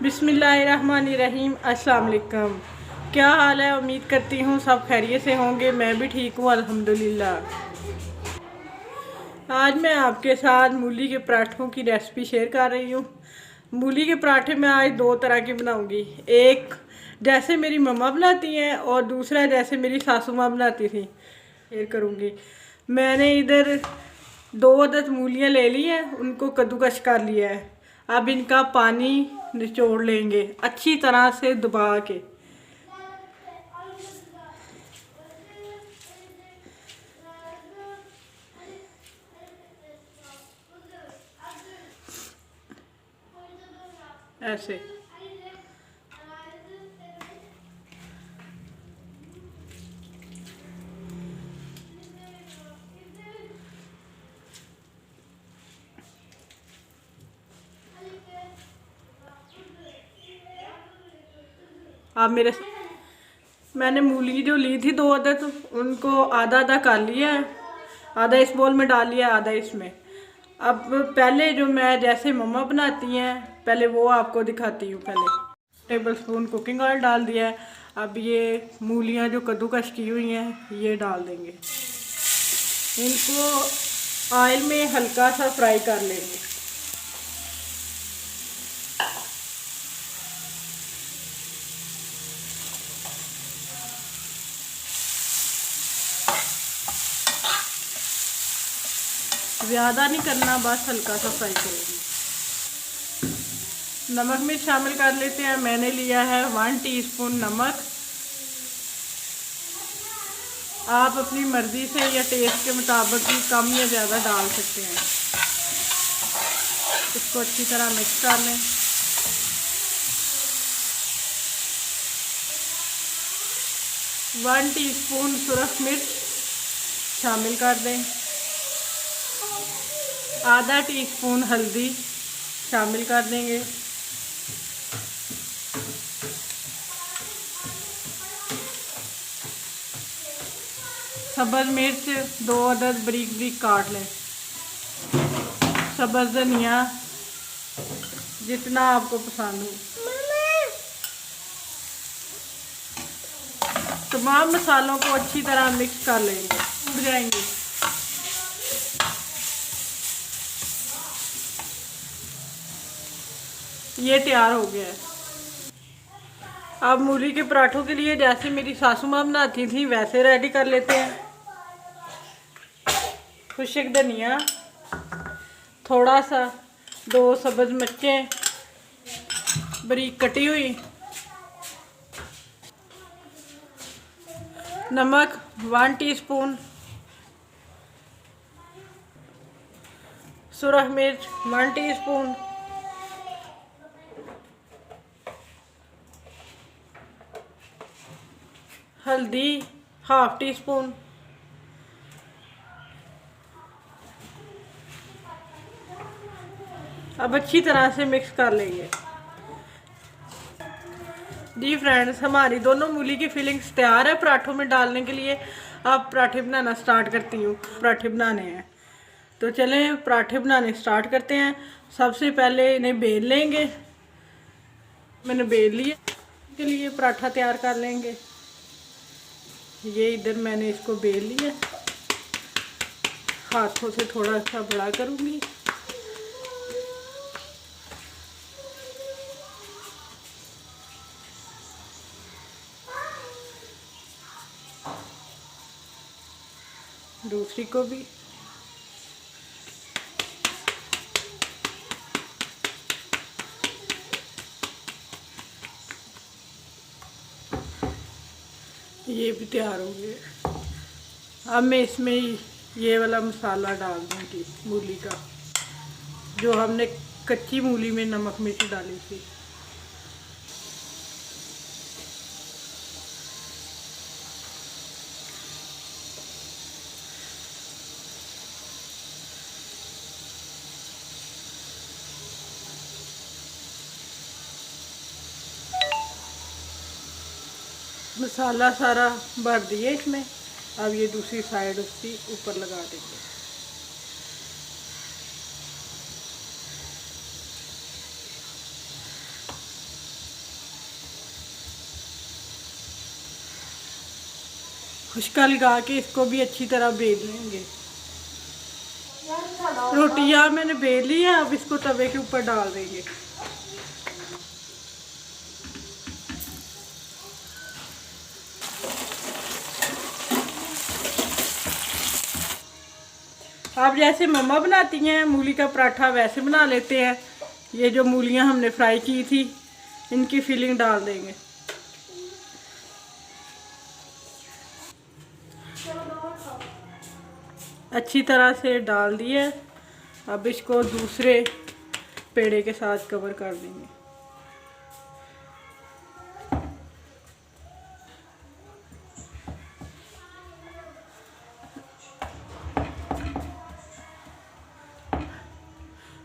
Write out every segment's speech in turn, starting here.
बिस्मिल्लाहिर्रहमानिर्रहीम। अस्सलाम वालेकुम। क्या हाल है? उम्मीद करती हूँ सब खैरियत से होंगे। मैं भी ठीक हूँ अल्हम्दुलिल्लाह। आज मैं आपके साथ मूली के पराठों की रेसिपी शेयर कर रही हूँ। मूली के पराठे मैं आज दो तरह के बनाऊँगी। एक जैसे मेरी मम्मा बनाती हैं और दूसरा जैसे मेरी सासू माँ बनाती थी, शेयर करूँगी। मैंने इधर 2 अदद मूलियाँ ले ली हैं, उनको कद्दूकस कर लिया है। अब इनका पानी निचोड़ लेंगे अच्छी तरह से दबा के। ऐसे आप मैंने मूली जो ली थी 2 अदद, उनको आधा आधा कर लिया है। आधा इस बोल में डाल लिया, आधा इसमें। अब पहले जो मैं जैसे मम्मा बनाती हैं पहले वो आपको दिखाती हूँ। पहले टेबलस्पून कुकिंग ऑयल डाल दिया है। अब ये मूलियाँ जो कद्दूकस की हुई हैं ये डाल देंगे। इनको ऑयल में हल्का सा फ्राई कर लेंगे। ज़्यादा नहीं करना, बस हल्का सा फ्राई करेंगे। नमक मिर्च शामिल कर लेते हैं। मैंने लिया है 1 टीस्पून नमक। आप अपनी मर्ज़ी से या टेस्ट के मुताबिक भी कम या ज़्यादा डाल सकते हैं। इसको अच्छी तरह मिक्स कर लें। वन टीस्पून सुरख मिर्च शामिल कर दें। आधा टीस्पून हल्दी शामिल कर देंगे। सब्ज़ मिर्च 2 अदद बारीक बारीक काट लें। सब्ज़ धनिया जितना आपको पसंद हो। तमाम मसालों को अच्छी तरह मिक्स कर लेंगे, उड़ जाएंगे। ये तैयार हो गया है। अब मूली के पराठों के लिए जैसे मेरी सासू माँ बनाती थी वैसे रेडी कर लेते हैं। खुश्क धनिया, थोड़ा सा 2 सब्ज़ मिर्चें बारीक कटी हुई, नमक 1 टीस्पून, सुरख मिर्च 1 टीस्पून, हल्दी 1/2 टीस्पून, अब अच्छी तरह से मिक्स कर लेंगे। जी फ्रेंड्स, हमारी दोनों मूली की फिलिंग्स तैयार है पराठों में डालने के लिए। अब पराठे बनाना स्टार्ट करती हूँ। पराठे बनाने हैं तो चलें पराठे बनाने स्टार्ट करते हैं। सबसे पहले इन्हें बेल लेंगे। मैंने बेल लिया, के लिए पराठा तैयार कर लेंगे। ये इधर मैंने इसको बेल लिया, हाथों से थोड़ा सा बड़ा करूँगी। दूसरी को भी ये भी तैयार हो गए। अब मैं इसमें ये वाला मसाला डाल दूँगी मूली का, जो हमने कच्ची मूली में नमक मिर्च डाली थी। मसाला सारा भर दिए इसमें। अब ये दूसरी साइड उसकी ऊपर लगा देंगे। खुशका लगा के इसको भी अच्छी तरह बेल लेंगे। रोटी यार मैंने बेल ली है, अब इसको तवे के ऊपर डाल देंगे। आप जैसे मम्मा बनाती हैं मूली का पराठा वैसे बना लेते हैं। ये जो मूलियां हमने फ्राई की थी इनकी फिलिंग डाल देंगे। अच्छी तरह से डाल दिए। अब इसको दूसरे पेड़े के साथ कवर कर देंगे।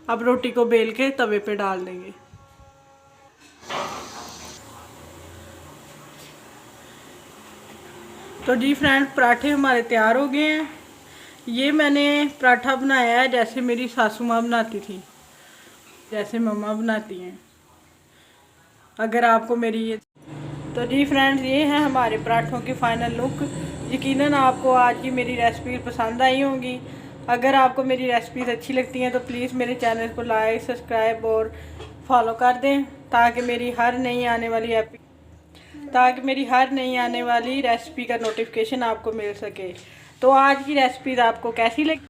अब रोटी को बेल के तवे पे डाल देंगे। तो जी फ्रेंड, पराठे हमारे तैयार हो गए हैं। ये मैंने पराठा बनाया है जैसे मेरी सासू माँ बनाती थी, जैसे मम्मा बनाती हैं। अगर आपको मेरी ये तो जी फ्रेंड्स, ये है हमारे पराठों की फ़ाइनल लुक। यकीनन आपको आज की मेरी रेसिपी पसंद आई होंगी। अगर आपको मेरी रेसिपीज़ अच्छी लगती हैं तो प्लीज़ मेरे चैनल को लाइक, सब्सक्राइब और फॉलो कर दें ताकि मेरी हर नई आने वाली रेसिपी का नोटिफिकेशन आपको मिल सके। तो आज की रेसिपीज़ आपको कैसी लगी?